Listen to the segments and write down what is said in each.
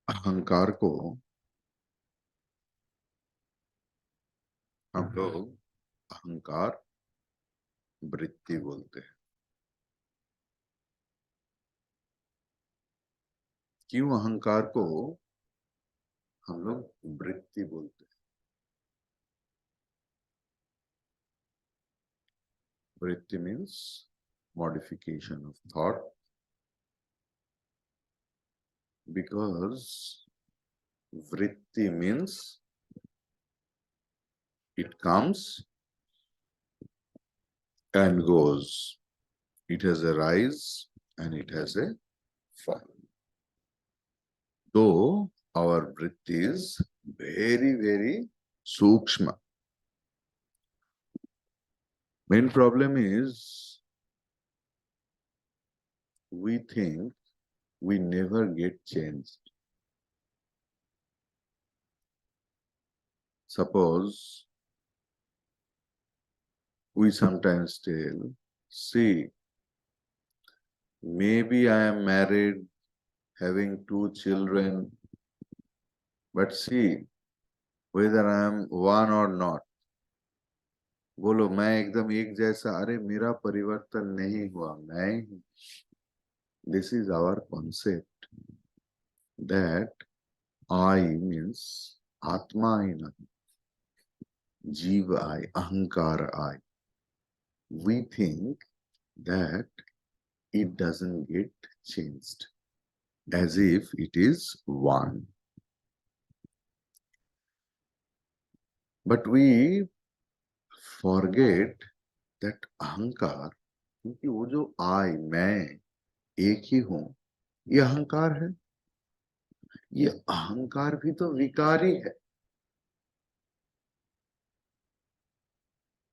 अहंकार को हम लोग अहंकार वृत्ति बोलते हैं। क्यों अहंकार को हम लोग वृत्ति बोलते हैं? वृत्ति means modification of thought, because vritti means it comes and goes. It has a rise and it has a fall. Though our vritti is very, very sukshma. Main problem is we think we never get changed. Suppose we sometimes tell, see, maybe I am married, having 2 children, but see, whether I am one or not, बोलो मैं एकदम एक जैसा, अरे मेरा परिवर्तन नहीं हुआ, मैं ही। This is our concept that I means आत्मा ही नहीं, जीव आई, अहंकार I. We think that it doesn't get changed as if it is one. But we forget that अहंकार, क्योंकि वो जो आई, मैं एक ही हूं, ये अहंकार है। ये अहंकार भी तो विकारी है।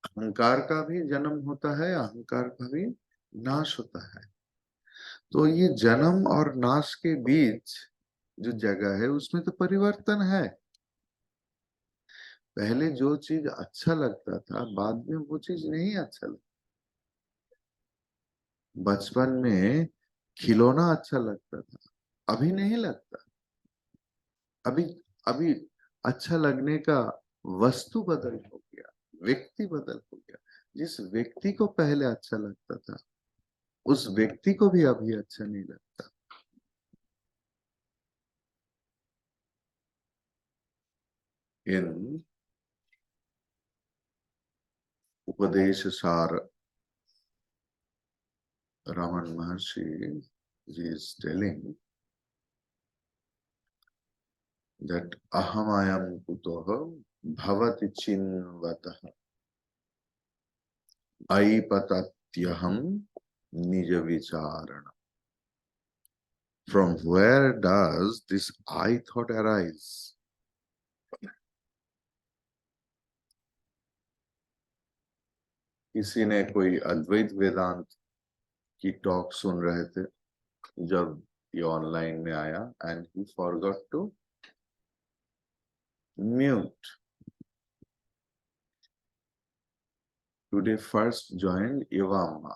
अहंकार का भी जन्म होता है, अहंकार का भी नाश होता है। तो ये जन्म और नाश के बीच जो जगह है उसमें तो परिवर्तन है। पहले जो चीज अच्छा लगता था, बाद में वो चीज नहीं अच्छा लगता। बचपन में खिलौना अच्छा लगता था, अभी नहीं लगता। अभी अभी अच्छा लगने का वस्तु बदल हो गया, व्यक्ति बदल हो गया। जिस व्यक्ति को पहले अच्छा लगता था, उस व्यक्ति को भी अभी अच्छा नहीं लगता। इन उपदेश सार रावण महर्षि जी is telling that ahamayam kutoh bhavati chinvatah aipatatyaham nija vicharana. From where does this I thought arise? किसी ने कोई अद्वैत वेदांत की टॉक सुन रहे थे जब ये ऑनलाइन में आया, and he forgot to mute. Today first joined Ivama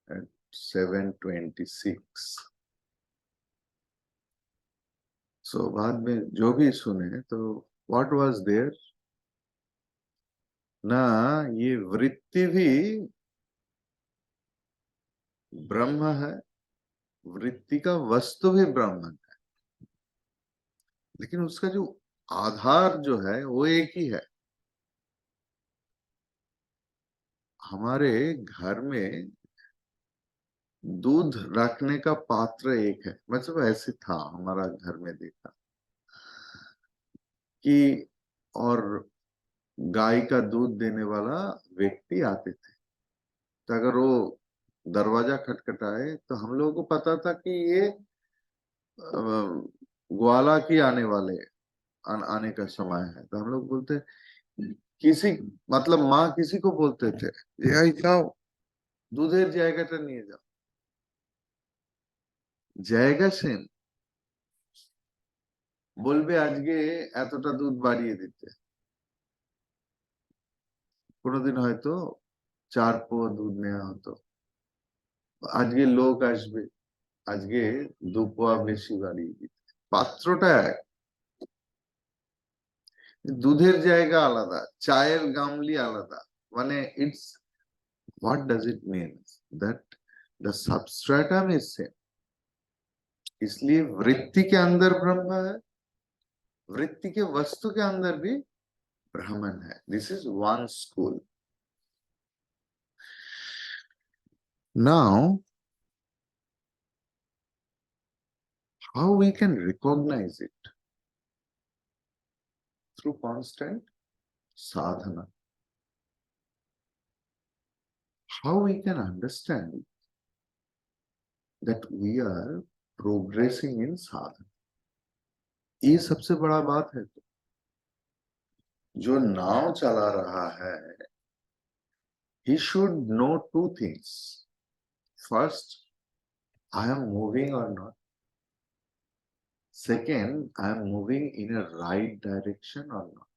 at 7:26. So बाद में जो भी सुने तो what was there? ना ये वृत्ति भी ब्रह्म है, वृत्ति का वस्तु भी ब्रह्म है, लेकिन उसका जो आधार जो है वो एक ही है। हमारे घर में दूध रखने का पात्र एक है, मतलब ऐसे था हमारा घर में, देखा कि, और गाय का दूध देने वाला व्यक्ति आते थे, तो अगर वो दरवाजा खटखटाए तो हम लोगों को पता था कि ये ग्वाला की आने वाले आने का समय है। तो हम लोग बोलते, किसी, मतलब माँ किसी को बोलते थे, ये जाओ दूधेर জায়গাটা নিয়ে যাও, জায়গা সেন বলবে আজকে এতটা দুধ বাড়িয়ে দিতে। কোনোদিন হয়তো 4 পোয়া দুধ নেওয়া হতো, আজকে লোক আসবে, আজকে 2 পোয়া বেশি বাড়িয়ে দিতে, পাত্রটা এক, দুধের জায়গা আলাদা, চায়ের গামলি আলাদা, মানে it's what does it mean that the substratum is same, इसलिए वृत्ति के अंदर ब्रह्म है, वृत्ति के वस्तु के अंदर भी ब्रह्मन है. This is one school. Now how we can recognize it? Through constant sadhana. How we can understand that we are progressing in sadhana? ये सबसे बड़ा बात है. तो जो नाव चला रहा है, he should know two things. First, I am moving or not. Second, I am moving in a right direction or not.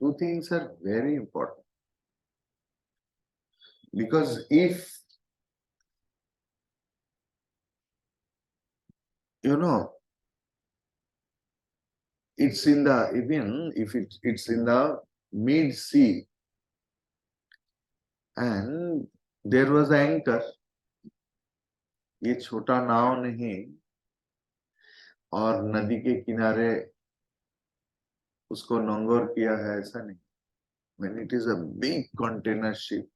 Two things are very important. Because if, you know, it's in the, even if it's in the mid-sea and there was anchor, ये छोटा नाव नहीं और नदी के किनारे उसको नंगोर किया है, ऐसा नहीं. When it is a big container ship,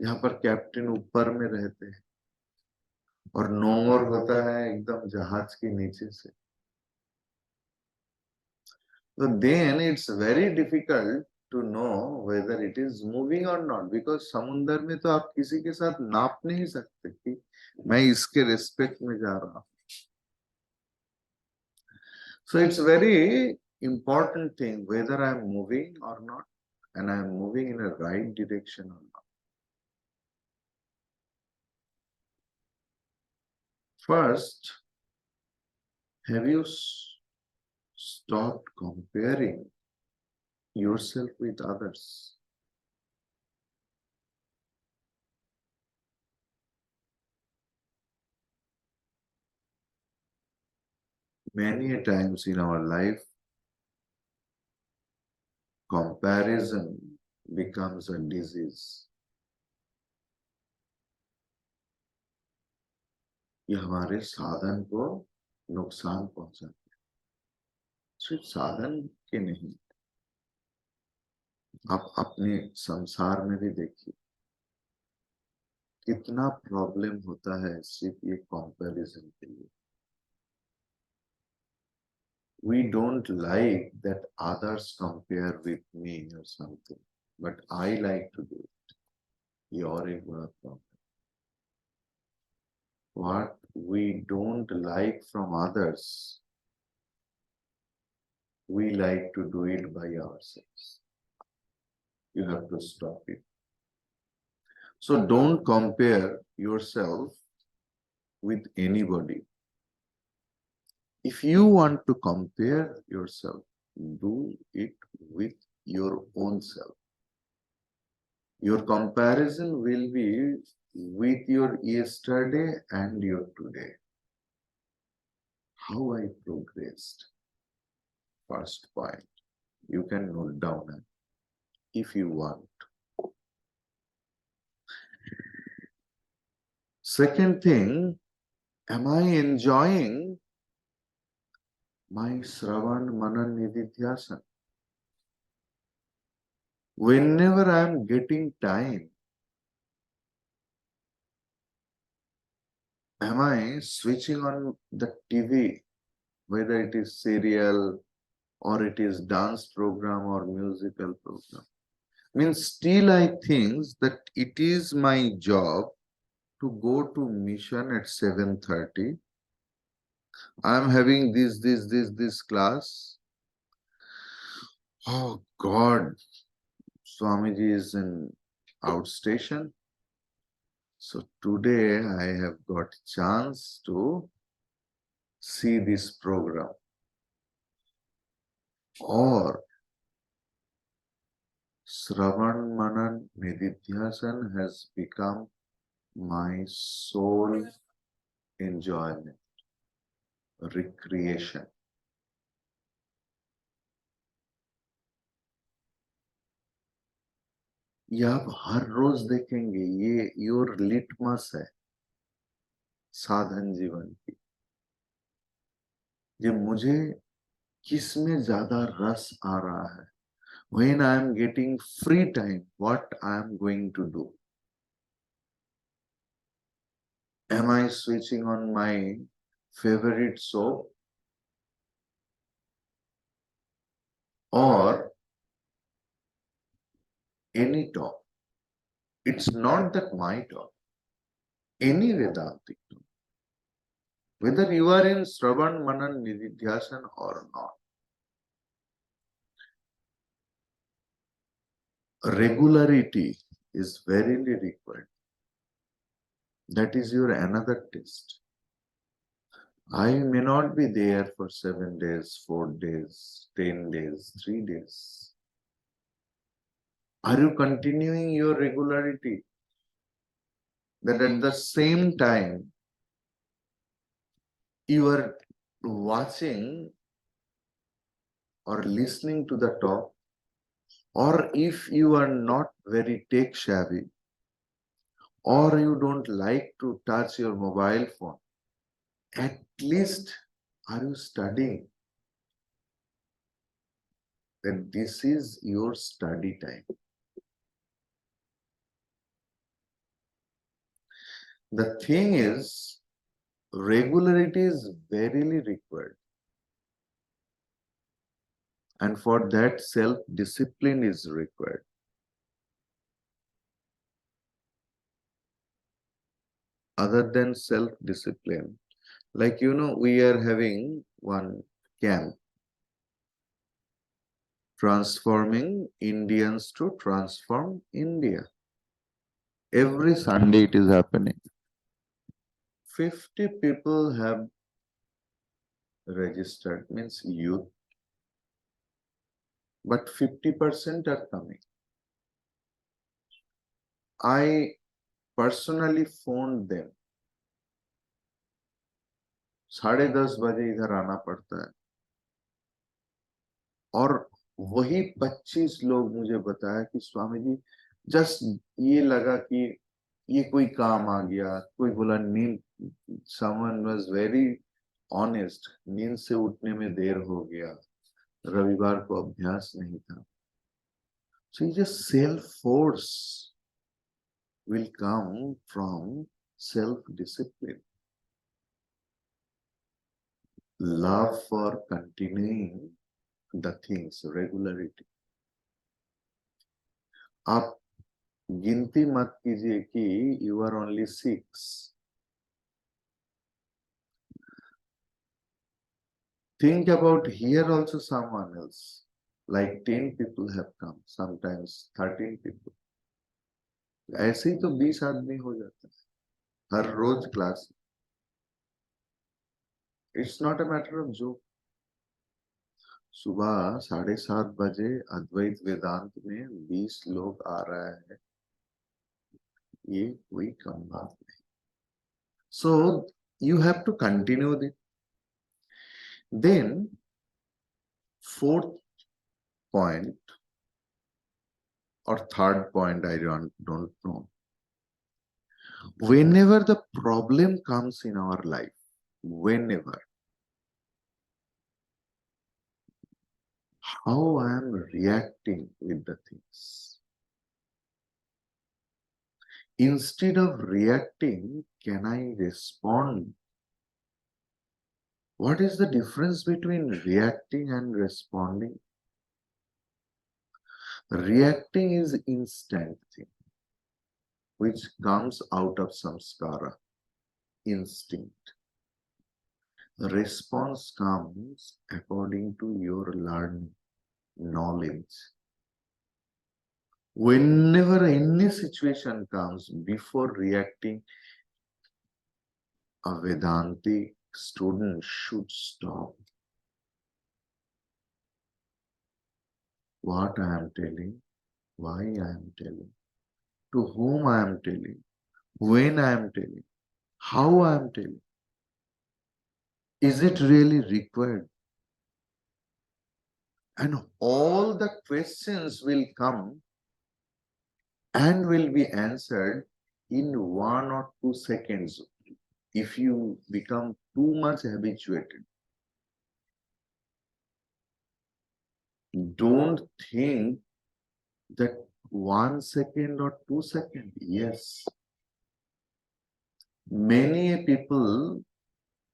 जहाँ पर कैप्टन ऊपर में रहते हैं और नोंगोर होता है एकदम जहाज के नीचे से, so then it's very difficult to know whether it is moving or not, because समुंदर में तो आप किसी के साथ नाप नहीं सकते कि मैं इसके रिस्पेक्ट में जा रहा हूँ. So it's very important thing whether I am moving or not, and I am moving in a right direction or not. First, have you stopped comparing yourself with others? Many a times in our life, comparison becomes a disease. ये हमारे साधन को नुकसान पहुंचाते हैं. सिर्फ साधन के नहीं, आप अपने संसार में भी देखिए कितना प्रॉब्लम होता है सिर्फ ये कंपैरिजन के लिए. We don't like that others compare with me or something, but I like to do it. ये और एक बड़ा problem. What we don't like from others, we like to do it by ourselves. You have to stop it. So don't compare yourself with anybody. If you want to compare yourself, do it with your own self. Your comparison will be with your yesterday and your today. How I progressed. First point. You can note down it if you want. Second thing, am I enjoying my Shravan Manan Nididhyasana? Whenever I am getting time, am I switching on the TV, whether it is serial or it is dance program or musical program? Means still I think that it is my job to go to mission at 7:30. I am having this class. Oh God, Swamiji is in outstation. So today I have got chance to see this program. Or Shravan Manan Nididhyasan has become my sole enjoyment. recreation. ये आप हर रोज देखेंगे, ये your litmus है साधन जीवन की। ये मुझे किस में ज्यादा रस आ रहा है, when I am getting free time, what I am going to do? Am I switching on my favorite soap, or any talk? It's not that my talk, any Vedantic talk. Whether you are in Shravan, Manan, Nididhyasan or not, regularity is verily required. That is your another test. I may not be there for 7 days, 4 days, 10 days, 3 days. Are you continuing your regularity? That at the same time, you are watching or listening to the talk, or if you are not very tech savvy, or you don't like to touch your mobile phone, at least are you studying? That this is your study time. The thing is, regularity is verily required. And for that, self-discipline is required. Other than self-discipline, like we are having one camp, transforming Indians to transform India. Every Sunday it is happening. 50 people have registered, means youth, but 50% are coming. I personally phoned them. 10:30 इधर आना पड़ता है, और वही 25 लोग मुझे बताया कि स्वामी जी, जस्ट ये लगा कि ये कोई काम आ गया। कोई बोला नींद, समवन वाज वेरी ऑनेस्ट, नींद से उठने में देर हो गया, रविवार को अभ्यास नहीं था। So just self-force will come from self-discipline. Love for continuing the things, regularity. आप गिनती मत कीजिए कि you are only 6. Think about here also someone else. Like 10 people have come, sometimes 13 people. ऐसे ही तो 20 आदमी हो जाता है हर रोज class. It's not a matter of joke. सुबह 7:30 अद्वैत वेदांत में 20 लोग आ रहा है, ये कोई कम बात नहीं। So you have to continue it. Then fourth point or third point, I don't know. Whenever the problem comes in our life, whenever, how I am reacting with the things. Instead of reacting, can I respond? What is the difference between reacting and responding? Reacting is instant thing, which comes out of samskara, instinct. Response comes according to your learning, knowledge. Whenever any situation comes, before reacting, a Vedantic student should stop. What I am telling, why I am telling, to whom I am telling, when I am telling, how I am telling. Is it really required? And all the questions will come and will be answered in 1 or 2 seconds if you become too much habituated. Don't think that 1 second or 2 seconds. Yes, many people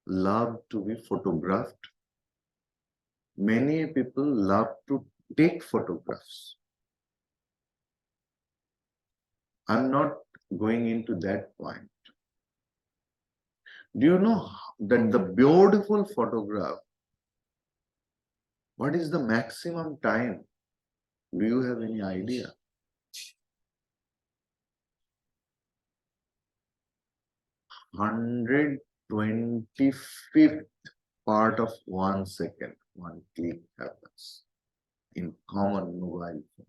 love to be photographed. Many people love to take photographs. I'm not going into that point. Do you know that the beautiful photograph, what is the maximum time? Do you have any idea? 125th part of 1 second, one click happens in common mobile phone.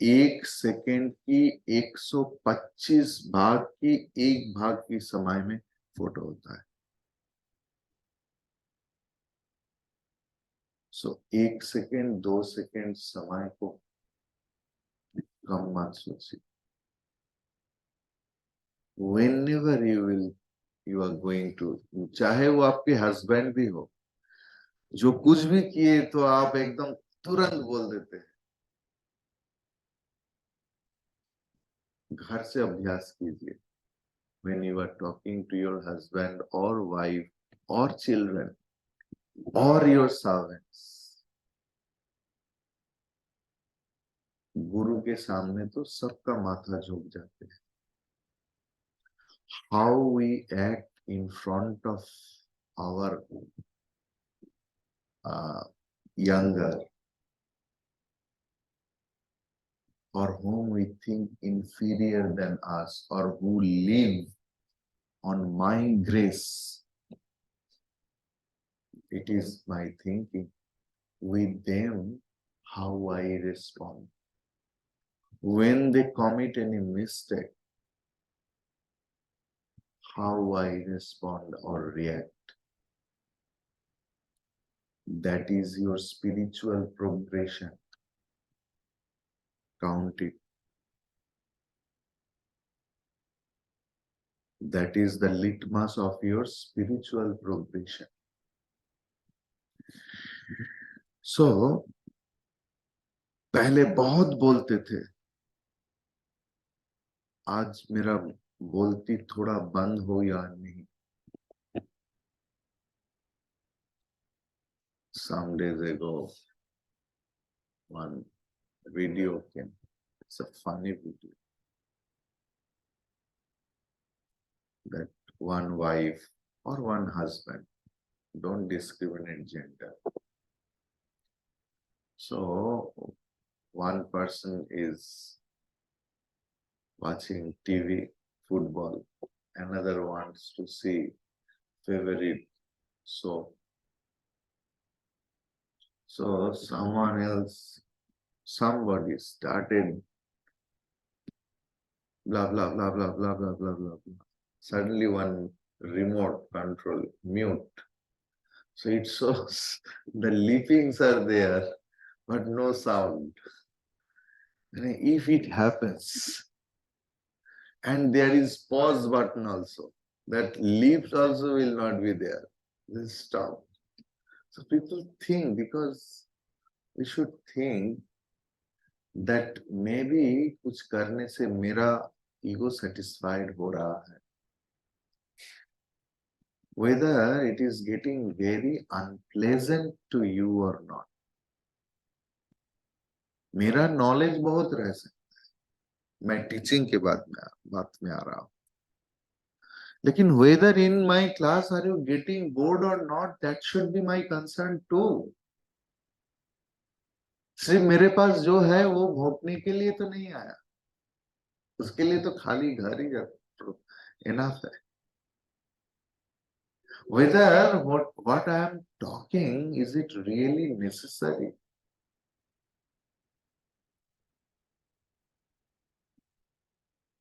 1 second की 125 भाग की 1 भाग की समय में photo होता है. सो 1 second 2 second समय को कम मत सोचिए. Whenever you are going to, चाहे वो आपके हस्बैंड भी हो, जो कुछ भी किए तो आप एकदम तुरंत बोल देते हैं. घर से अभ्यास कीजिए. When you are talking to your husband or wife or children or your servants, गुरु के सामने तो सबका माथा झुक जाते हैं. How we act in front of our younger or whom we think inferior than us or who live on my grace. It is my thinking. With them, how I respond. When they commit any mistake, how I respond or react. That is your spiritual progression. Count it. That is the litmus of your spiritual progression. So, पहले बहुत बोलते थे. आज मेरा बोलती थोड़ा बंद हो या नहीं. Some days ago, one video came. It's a funny video. That one wife or one husband, don't discriminate gender. So, one person is watching TV, football. Another wants to see favorite soap. So someone else, somebody started blah, blah, blah, blah, blah, blah, blah, blah, blah. Suddenly one remote control, mute. So it shows the leapings are there, but no sound. And if it happens, and there is pause button also, that leaps also will not be there. Just stop. So people think, because we should think that maybe कुछ करने से मेरा ego satisfied हो रहा है. Whether it is getting very unpleasant to you or not. मेरा knowledge बहुत रह सकता है. मैं teaching के बात में आ रहा हूँ. लेकिन whether in my class are you getting bored or not, that should be my concern too. सिर्फ मेरे पास जो है वो भोंकने के लिए तो नहीं आया. उसके लिए तो खाली घर ही enough है. Whether what I am talking, is it really necessary?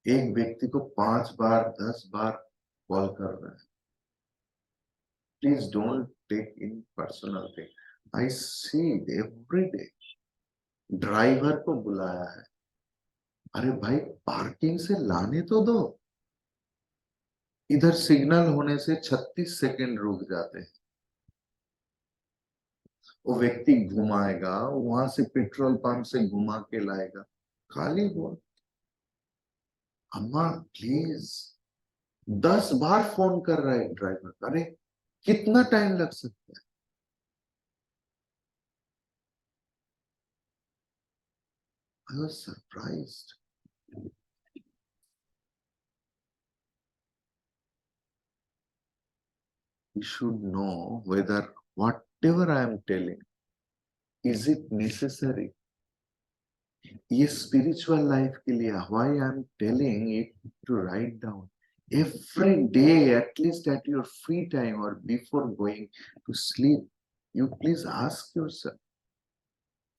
एक व्यक्ति को 5 बार 10 बार कॉल कर रहा है. Please don't take in personal thing. I see every day. Driver को बुलाया है, अरे भाई पार्किंग से लाने तो दो, इधर सिग्नल होने से 36 सेकंड रुक जाते हैं। वो व्यक्ति घुमाएगा, वहां से पेट्रोल पंप से घुमा के लाएगा, खाली हुआ। अम्मा प्लीज, 10 बार फोन कर रहा है ड्राइवर, अरे कितना टाइम लग सकता है। I was surprised. You should know whether whatever I am telling, is it necessary? ये spiritual life के लिए, why I am telling it to write down every day, at least at your free time or before going to sleep. You please ask yourself.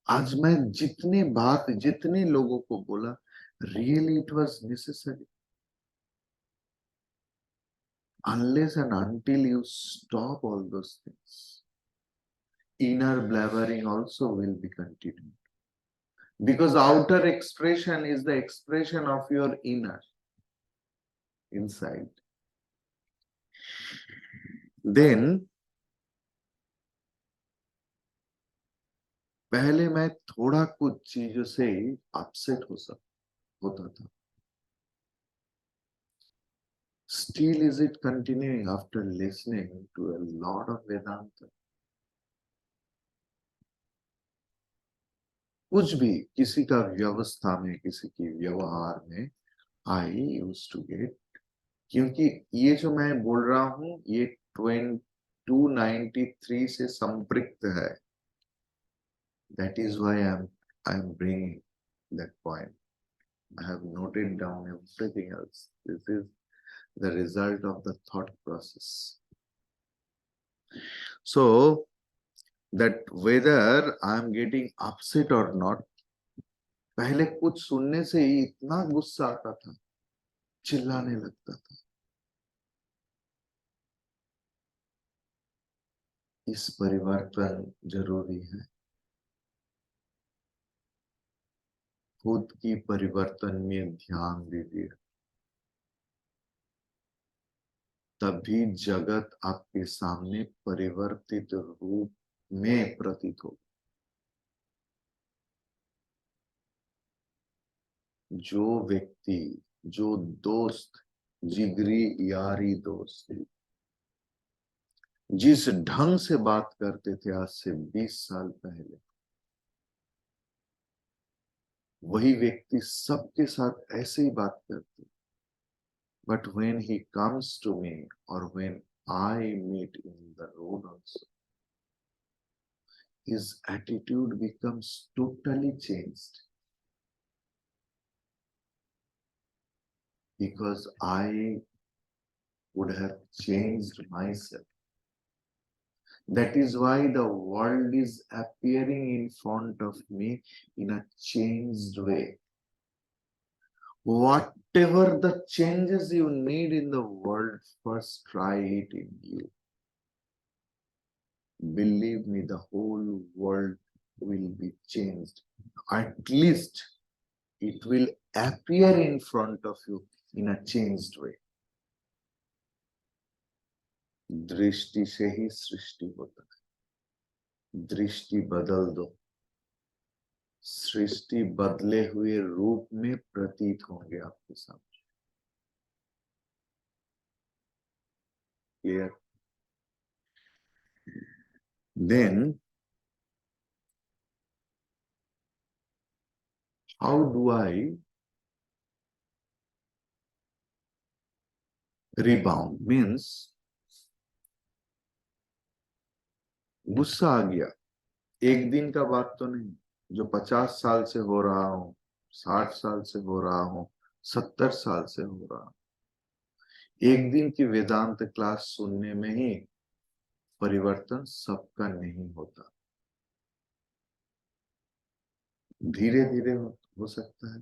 आज मैं जितने बात जितने लोगों को बोला, really it was necessary? Unless and until you stop all those things, inner blabbering also will be continued. Because outer expression is the expression of your inner, inside. Then पहले मैं थोड़ा कुछ चीजों से अपसेट होता था. Still is it continuing after listening to a lot of Vedanta? कुछ भी किसी का व्यवस्था में, किसी की व्यवहार में I used to get, क्योंकि ये जो मैं बोल रहा हूं ये 293 से संपृक्त है. That is why I am bringing that point. I have noted down everything else. This is the result of the thought process. So that whether I am getting upset or not, पहले कुछ सुनने से ही इतना गुस्सा आता था, चिल्लाने लगता था. इस परिवर्तन जरूरी है. खुद की परिवर्तन में ध्यान दीजिए, तभी जगत आपके सामने परिवर्तित रूप में प्रतीत हो. जो व्यक्ति, जो दोस्त, जिगरी यारी दोस्त जिस ढंग से बात करते थे आज से 20 साल पहले, वही व्यक्ति सबके साथ ऐसे ही बात करते. But when he comes to me or when I meet in the road also, his attitude becomes totally changed. Because I would have changed myself. That is why the world is appearing in front of me in a changed way. Whatever the changes you need in the world, first try it in you. Believe me, the whole world will be changed. At least it will appear in front of you in a changed way. दृष्टि से ही सृष्टि होता है. दृष्टि बदल दो, सृष्टि बदले हुए रूप में प्रतीत होंगे आपके सामने. Clear? Then how do I rebound? Means गुस्सा आ गया, एक दिन का बात तो नहीं, जो 50 साल से हो रहा हो, 60 साल से हो रहा हो, 70 साल से हो रहा हो. एक दिन की वेदांत क्लास सुनने में ही परिवर्तन सबका नहीं होता. धीरे धीरे हो सकता है.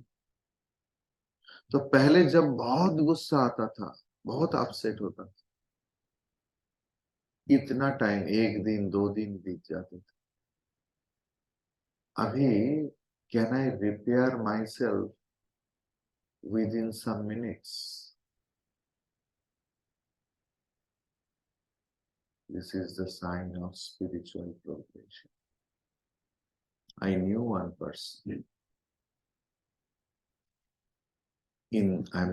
तो पहले जब बहुत गुस्सा आता था, बहुत अपसेट होता था, इतना टाइम, एक दिन 2 दिन बीत जाते थे। अभी can I repair myself within some minutes? This is the sign of spiritual progression. I knew one person in, I'm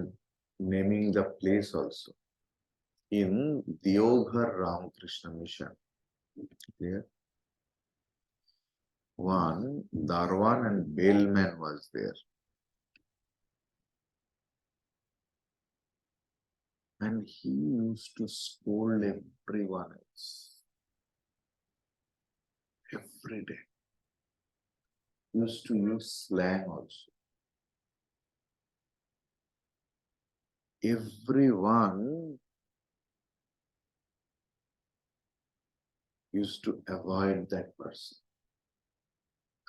naming the place also, in Deoghar Ramakrishna Mission. There, one Darwan and Bellman was there. And he used to scold everyone else. Every day. He used to use slang also. Everyone used to avoid that person.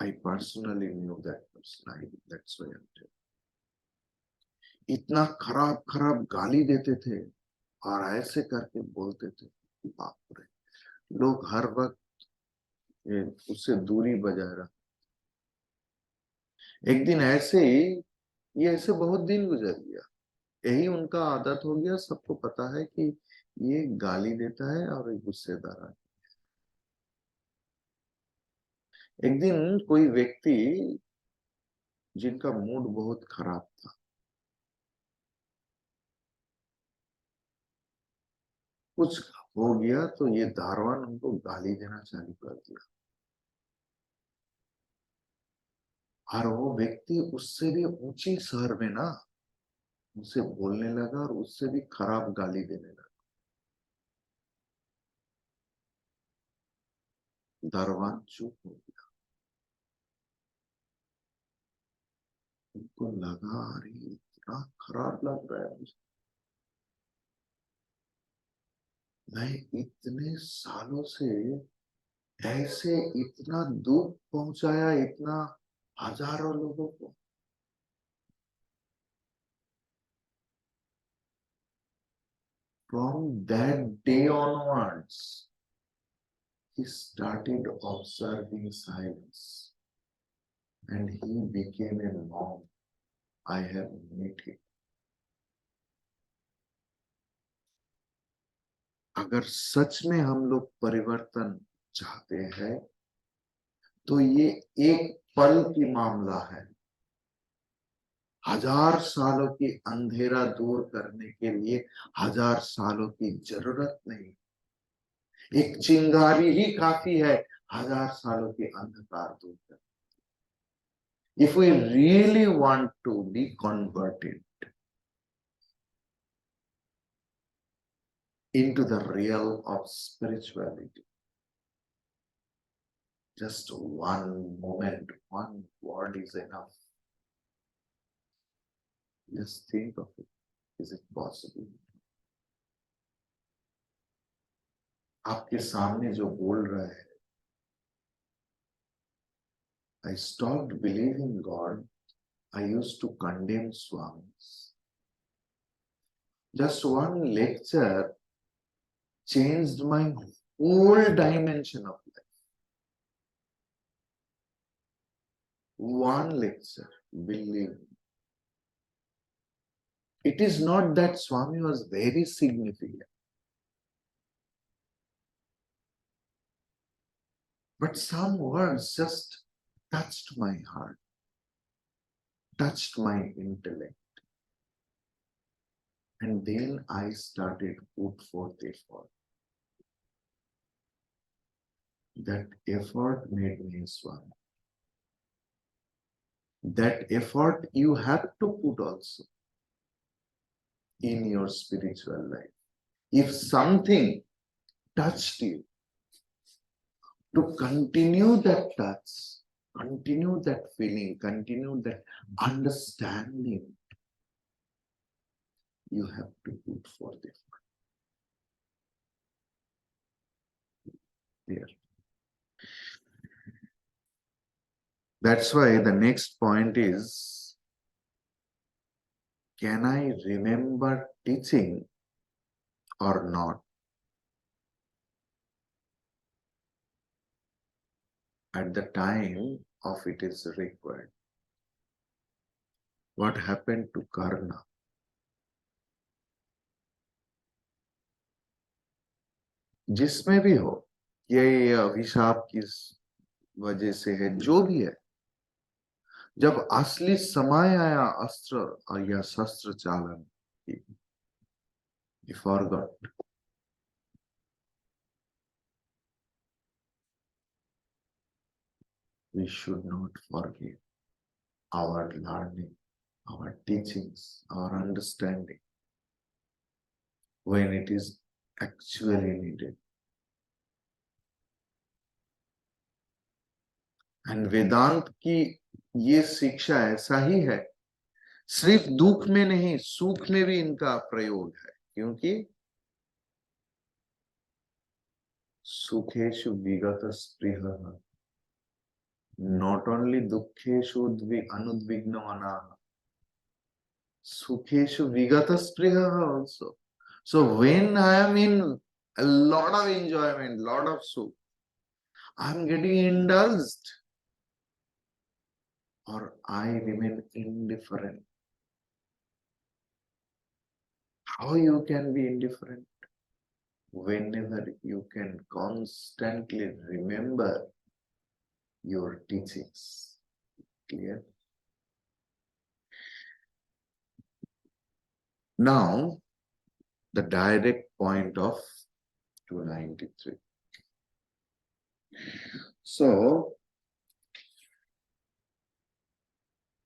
I personally knew that person. That's why I'm telling. इतना खराब खराब गाली देते थे और ऐसे करके बोलते थे, बाप रे, लोग हर वक्त उससे दूरी बजाय रहा. एक दिन ऐसे ही, ये ऐसे बहुत दिन गुजर गया, यही उनका आदत हो गया. सबको पता है कि ये गाली देता है और एक गुस्सेदार है. एक दिन कोई व्यक्ति जिनका मूड बहुत खराब था, कुछ हो गया तो ये धारवान उनको गाली देना चालू कर दिया. और वो व्यक्ति उससे भी ऊंची शहर में ना उनसे बोलने लगा और उससे भी खराब गाली देने लगा. दरवान चुप हो गया. उनको लगा अरे इतना खराब लग रहा है मुझे, मैं इतने सालों से ऐसे इतना दुख पहुंचाया, इतना हजारों लोगों को. From that day onwards, he started observing silence and he became a monk. I have met him. अगर सच में हम लोग परिवर्तन चाहते हैं तो ये एक पल की मामला है. 1000 सालों की अंधेरा दूर करने के लिए 1000 सालों की जरूरत नहीं. एक चिंगारी ही काफी है 1000 सालों की अंधकार दूर करने. If we really want to be converted into the realm of spirituality, just one moment, one word is enough. Just think of it. Is it possible? आपके सामने जो बोल रहा है, I stopped believing God. I used to condemn Swamis. Just one lecture changed my whole dimension of life. One lecture, believe me. It is not that Swami was very significant, but some words just touched my heart, touched my intellect. And then I started put forth effort. That effort made me Swami. That effort you have to put also in your spiritual life. If something touched you, to continue that touch, continue that feeling, continue that understanding, you have to put forth effort. There. That's why the next point is, can I remember teaching or not? at the time of it is required. What happened to Karna? जिसमें भी हो, ये अभिशाप किस वजह से है, जो भी है, जब असली समय आया अस्त्र और या शस्त्र चालन की, he forgot. We should not forget our learning, our teachings, our understanding when it is actually needed. And वेदांत की ये शिक्षा ऐसा ही है, सिर्फ दुख में नहीं, सुख में भी इनका प्रयोग है, क्योंकि सुखेषु विगत स्पृहः, not only दुखेषु अनुद्विग्न मनाः, sukheshu vigata spriha also. So when I am in a lot of enjoyment, lot of sukh, I am getting indulged or I remain indifferent. How you can be indifferent? Whenever you can constantly remember your teachings. Clear? Now, the direct point of 293. So,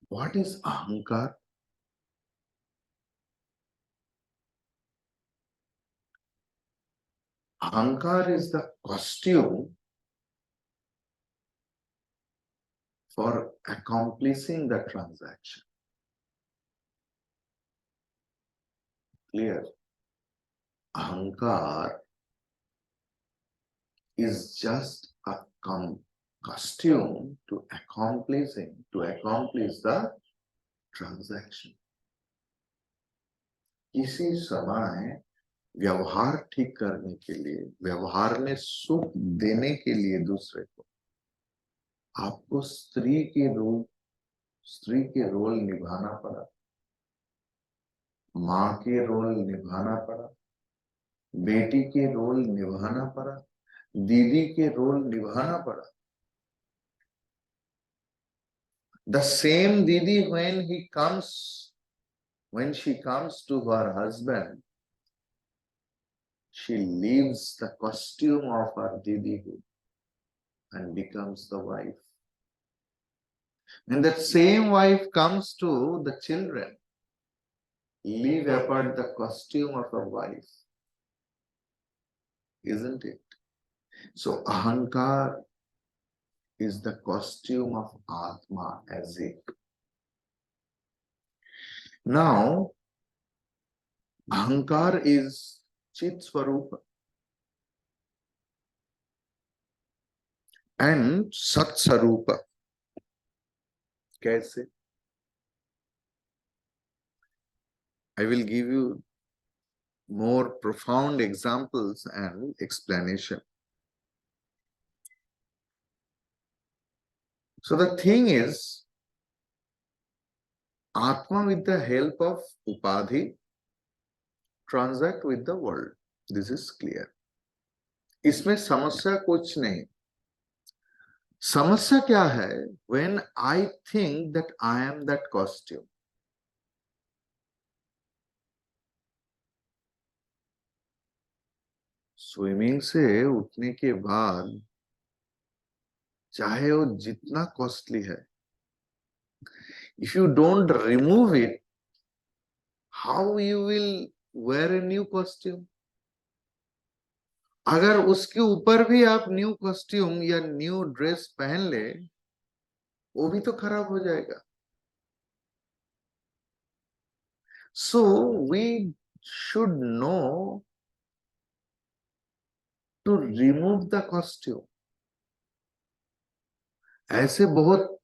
what is ahankar? Ahankar is the costume for accomplishing the transaction. Clear? Ahankar is just a costume to accomplish the transaction. किसी समय व्यवहार ठीक करने के लिए, व्यवहार में सुख देने के लिए दूसरे को, आपको स्त्री के रोल निभाना पड़ा, माँ के रोल निभाना पड़ा, बेटी के रोल निभाना पड़ा, दीदी के रोल निभाना पड़ा. The same didi, when she comes to her husband, she leaves the costume of her didihood and becomes the wife. And that same wife comes to the children, leave apart the costume of a wife. Isn't it? So ahankar is the costume of Atma as if. Now, ahankar is Chit Swarupa and Sat Swarupa. Kaise? I will give you more profound examples and explanation. So the thing is, Atma with the help of Upadhi transact with the world. This is clear. इसमें समस्या कुछ नहीं. समस्या क्या है? When I think that I am that costume. Swimming से उठने के बाद चाहे वो जितना कॉस्टली है, if you don't remove it, how you will wear a new costume? अगर उसके ऊपर भी आप न्यू कॉस्ट्यूम या न्यू ड्रेस पहन ले, वो भी तो खराब हो जाएगा. So we should know to remove the costume. ऐसे बहुत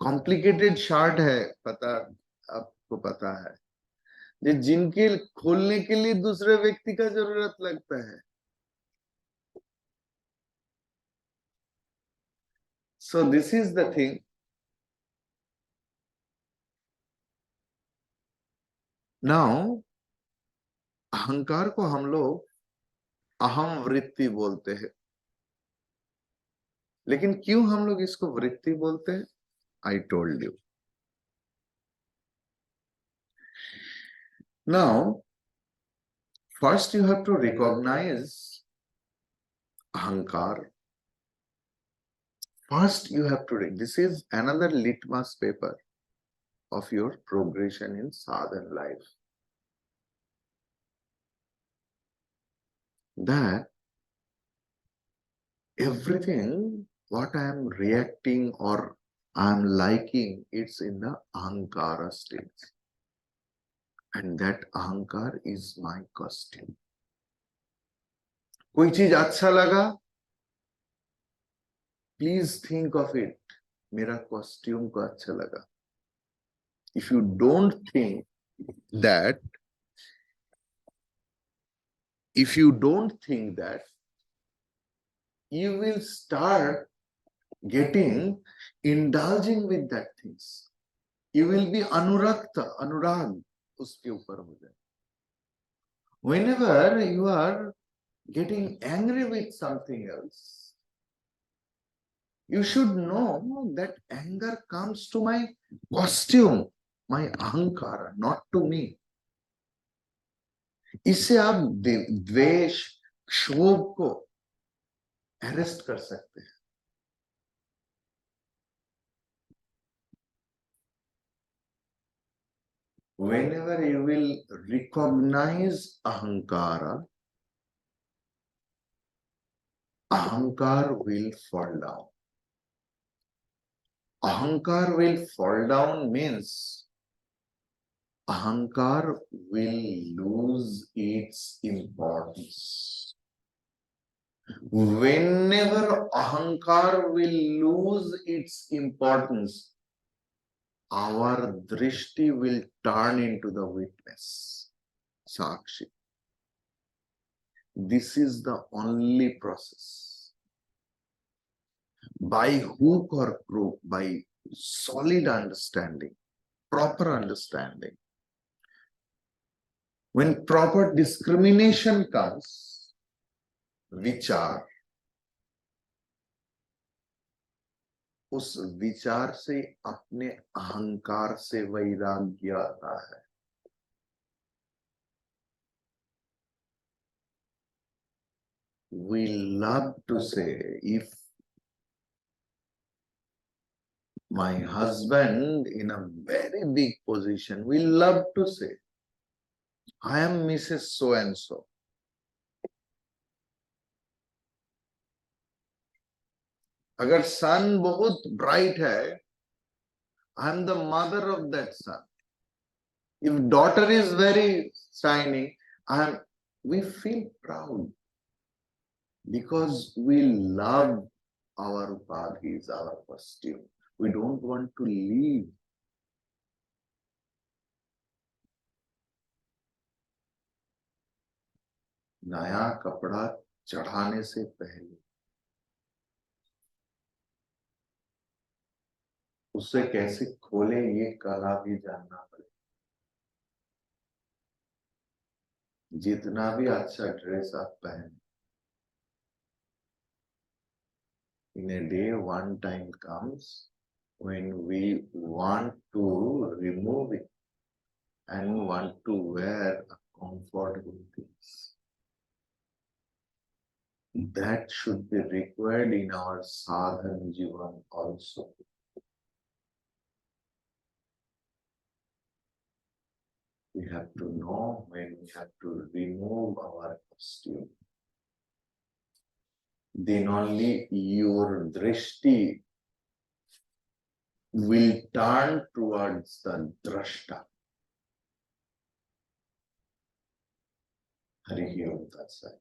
कॉम्प्लिकेटेड शार्ट है, पता आपको पता है, जिनके खोलने के लिए दूसरे व्यक्ति का जरूरत लगता है. So this is the thing. Now, अहंकार को हम लोग अहम वृत्ति बोलते हैं, लेकिन क्यों हम लोग इसको वृत्ति बोलते हैं? I told you. Now, first you have to recognize ahankar. First you have to, this is another litmus paper of your progression in sadhana life. That everything what I am reacting or I am liking, it's in the ahankara stage. And that ahankar is my costume. कोई चीज अच्छा लगा, please think of it, मेरा costume को अच्छा लगा. If you don't think that, you will start getting indulging with that things. You will be anurag उसके ऊपर हो जाए. Whenever you are getting angry with something else, you should know that anger comes to my costume, my ahankara, not to me. इससे आप द्वेष, क्षोभ को arrest कर सकते हैं. Whenever you will recognize ahankara, ahankar will fall down. Ahankar will fall down means ahankar will lose its importance. Whenever ahankar will lose its importance, our drishti will turn into the witness, sakshi. This is the only process. By hook or crook, by solid understanding, proper understanding, when proper discrimination comes, vichar, उस विचार से अपने अहंकार से वैराग्य आता है. We love to say, if my husband in a very big position, we love to say, I am Mrs. So and so. अगर सन बहुत ब्राइट है, I am the mother of that son. If daughter is very shining, we feel proud because we love our upadhis, our costume. We don't want to leave. नया कपड़ा चढ़ाने से पहले उसे कैसे खोले ये कला भी जानना पड़ेगा. जितना भी अच्छा ड्रेस आप पहने, in a day one time comes when we want to remove it and want to wear a comfortable things. That should be required in our sadhana jivan also. We have to know when we have to remove our costume. Then only your drishti will turn towards the drashta. Hari Om Tat Sat.